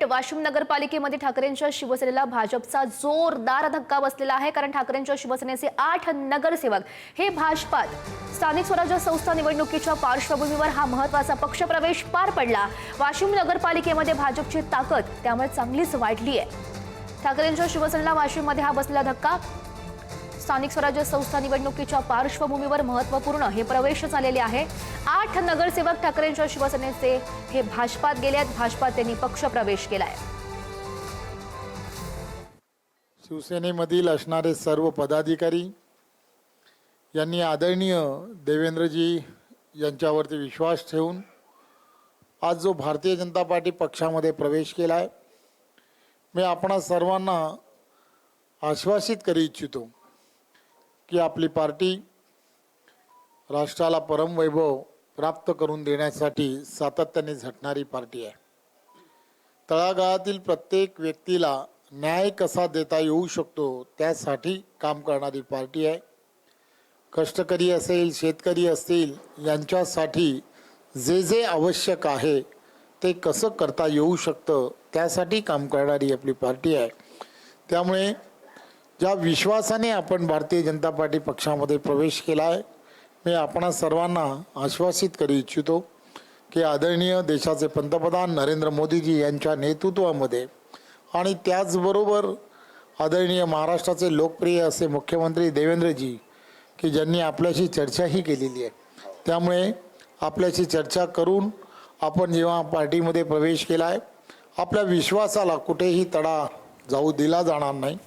वाशिम नगरपालिकेमध्ये ठाकरेंच्या शिवसेनेला भाजपचा जोरदार धक्का बसलेला आहे। कारण ठाकरेंच्या शिवसेनेचे 8 नगरसेवक हे भाजपात स्थानिक स्वराज्य संस्था निवडणुकीच्या पार्श्वभूमीवर हा महत्त्वाचा पक्षप्रवेश पार पडला। वाशिम नगरपालिकेमध्ये भाजपची ताकद त्यामुळे चांगलीच वाढली आहे। ठाकरेंच्या शिवसेनेला वाशिममध्ये हा बसलेला धक्का स्थानिक स्वराज्य संस्था निवडणुकीच्या पार्श्वभूमीवर महत्त्वपूर्ण हे प्रवेश झालेले आहे। 8 नगरसेवक ठाकरेंच्या शिवसेनेचे हे भाजपात गेले आहेत। भाजपात त्यांनी पक्षप्रवेश केलाय। शिवसेनेमधील असणारे सर्व पदाधिकारी यांनी आदरणीय देवेंद्रजी यांच्यावरती विश्वास ठेवून आज जो भारतीय जनता पार्टी पक्षामध्ये प्रवेश केला आहे, मी आपणा सर्वांना आश्वासित करू इच्छितो की आपली पार्टी राष्ट्राला परमवैभव प्राप्त करून देण्यासाठी सातत्याने झटणारी पार्टी आहे। तळागाळातील प्रत्येक व्यक्तीला न्याय कसा देता येऊ शकतो त्यासाठी काम करणारी पार्टी आहे। कष्टकरी असेल, शेतकरी असतील, यांच्यासाठी जे जे आवश्यक आहे ते कसं करता येऊ शकतं त्यासाठी काम करणारी आपली पार्टी आहे। त्यामुळे ज्या विश्वासाने आपण भारतीय जनता पार्टी पक्षामध्ये प्रवेश केला आहे, मी आपणा सर्वांना आश्वासित करू इच्छितो की आदरणीय देशाचे पंतप्रधान नरेंद्र मोदीजी यांच्या नेतृत्वामध्ये आणि त्याचबरोबर आदरणीय महाराष्ट्राचे लोकप्रिय असे मुख्यमंत्री देवेंद्रजी की ज्यांनी आपल्याशी चर्चाही केलेली आहे, त्यामुळे आपल्याशी चर्चा करून आपण जेव्हा पार्टीमध्ये प्रवेश केला आहे, आपल्या विश्वासाला कुठेही तडा जाऊ दिला जाणार नाही।